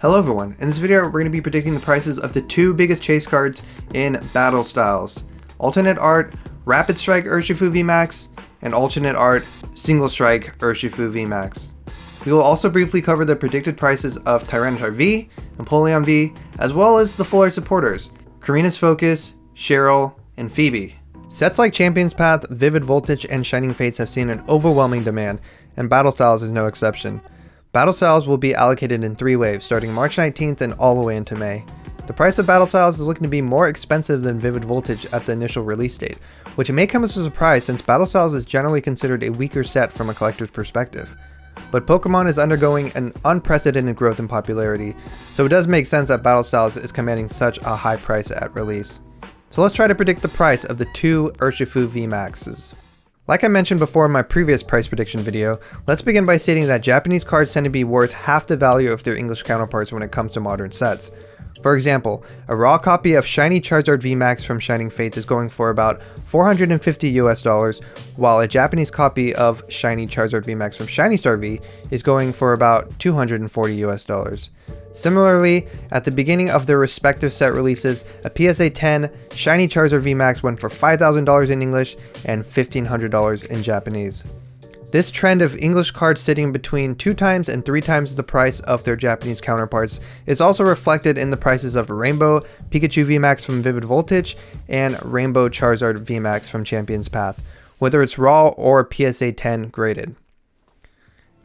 Hello everyone, in this video we're going to be predicting the prices of the two biggest chase cards in Battle Styles. Alternate Art Rapid Strike Urshifu VMAX and Alternate Art Single Strike Urshifu VMAX. We will also briefly cover the predicted prices of Tyranitar V, Empoleon V, as well as the full art supporters, Korrina's Focus, Cheryl, and Phoebe. Sets like Champion's Path, Vivid Voltage, and Shining Fates have seen an overwhelming demand, and Battle Styles is no exception. Battle Styles will be allocated in 3 waves, starting March 19th and all the way into May. The price of Battle Styles is looking to be more expensive than Vivid Voltage at the initial release date, which may come as a surprise since Battle Styles is generally considered a weaker set from a collector's perspective. But Pokemon is undergoing an unprecedented growth in popularity, so it does make sense that Battle Styles is commanding such a high price at release. So let's try to predict the price of the two Urshifu VMAXs. Like I mentioned before in my previous price prediction video, let's begin by stating that Japanese cards tend to be worth half the value of their English counterparts when it comes to modern sets. For example, a raw copy of Shiny Charizard VMAX from Shining Fates is going for about $450 while a Japanese copy of Shiny Charizard VMAX from Shiny Star V is going for about $240. Similarly, at the beginning of their respective set releases, a PSA 10 Shiny Charizard VMAX went for $5,000 in English and $1,500 in Japanese. This trend of English cards sitting between 2 times and 3 times the price of their Japanese counterparts is also reflected in the prices of Rainbow Pikachu VMAX from Vivid Voltage and Rainbow Charizard VMAX from Champion's Path, whether it's raw or PSA 10 graded.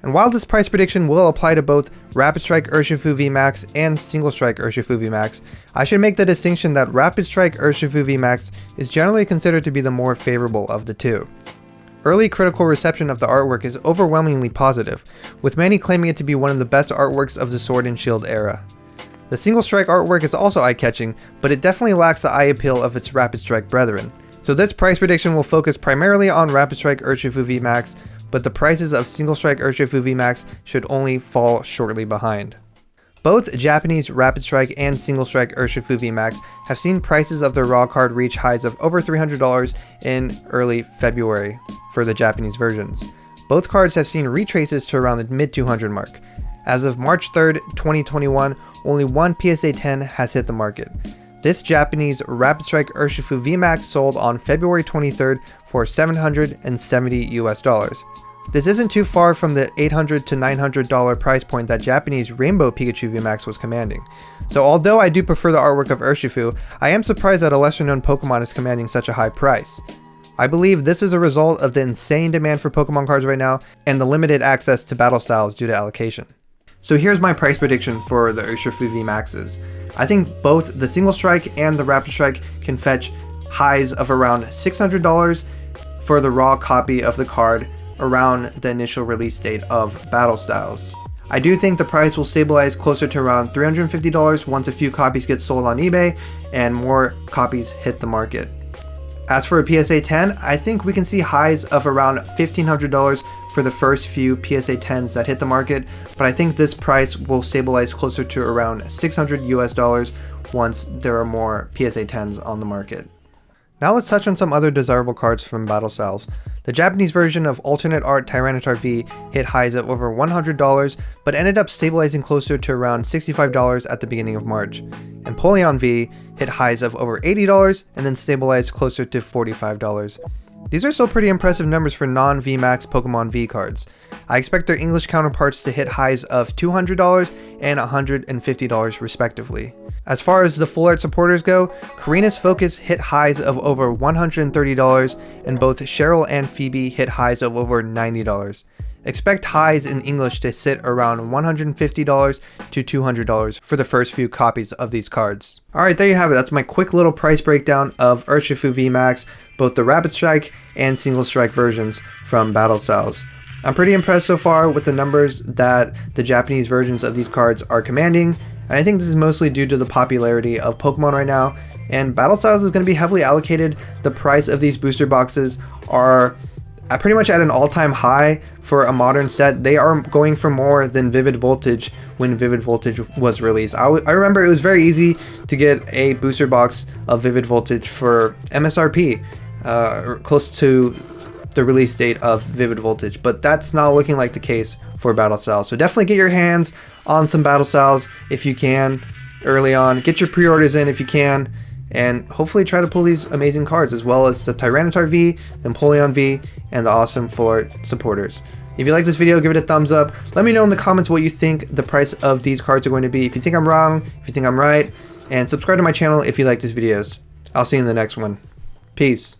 And while this price prediction will apply to both Rapid Strike Urshifu VMAX and Single Strike Urshifu VMAX, I should make the distinction that Rapid Strike Urshifu VMAX is generally considered to be the more favorable of the two. Early critical reception of the artwork is overwhelmingly positive, with many claiming it to be one of the best artworks of the Sword and Shield era. The Single Strike artwork is also eye-catching, but it definitely lacks the eye appeal of its Rapid Strike brethren. So this price prediction will focus primarily on Rapid Strike Urshifu VMAX, but the prices of Single Strike Urshifu VMAX should only fall shortly behind. Both Japanese Rapid Strike and Single Strike Urshifu VMAX have seen prices of their raw card reach highs of over $300 in early February for the Japanese versions. Both cards have seen retraces to around the mid-200 mark. As of March 3rd, 2021, only one PSA 10 has hit the market. This Japanese Rapid Strike Urshifu VMAX sold on February 23rd for $770 US. This isn't too far from the $800 to $900 price point that Japanese Rainbow Pikachu VMAX was commanding. So although I do prefer the artwork of Urshifu, I am surprised that a lesser known Pokemon is commanding such a high price. I believe this is a result of the insane demand for Pokemon cards right now and the limited access to Battle Styles due to allocation. So here's my price prediction for the Urshifu VMAXs. I think both the Single Strike and the Rapid Strike can fetch highs of around $600 for the raw copy of the card around the initial release date of Battle Styles. I do think the price will stabilize closer to around $350 once a few copies get sold on eBay and more copies hit the market. As for a PSA 10, I think we can see highs of around $1,500 for the first few PSA 10s that hit the market, but I think this price will stabilize closer to around $600 US once there are more PSA 10s on the market. Now let's touch on some other desirable cards from Battle Styles. The Japanese version of Alternate Art Tyranitar V hit highs of over $100, but ended up stabilizing closer to around $65 at the beginning of March. Empoleon V hit highs of over $80 and then stabilized closer to $45. These are still pretty impressive numbers for non-VMAX Pokemon V cards. I expect their English counterparts to hit highs of $200 and $150 respectively. As far as the full art supporters go, Korrina's Focus hit highs of over $130 and both Cheryl and Phoebe hit highs of over $90. Expect highs in English to sit around $150 to $200 for the first few copies of these cards. Alright, there you have it. That's my quick little price breakdown of Urshifu VMAX, both the Rapid Strike and Single Strike versions from Battle Styles. I'm pretty impressed so far with the numbers that the Japanese versions of these cards are commanding, and I think this is mostly due to the popularity of Pokemon right now, and Battle Styles is going to be heavily allocated. The price of these booster boxes are pretty much at an all-time high for a modern set. They are going for more than Vivid Voltage when Vivid Voltage was released. I remember it was very easy to get a booster box of Vivid Voltage for MSRP, close to the release date of Vivid Voltage, but that's not looking like the case for Battle Styles. So definitely get your hands on some Battle Styles if you can early on. Get your pre-orders in if you can, and hopefully try to pull these amazing cards, as well as the Tyranitar V, Empoleon V, and the awesome Full Art supporters. If you like this video, give it a thumbs up. Let me know in the comments what you think the price of these cards are going to be. If you think I'm wrong, if you think I'm right, and subscribe to my channel if you like these videos. I'll see you in the next one. Peace.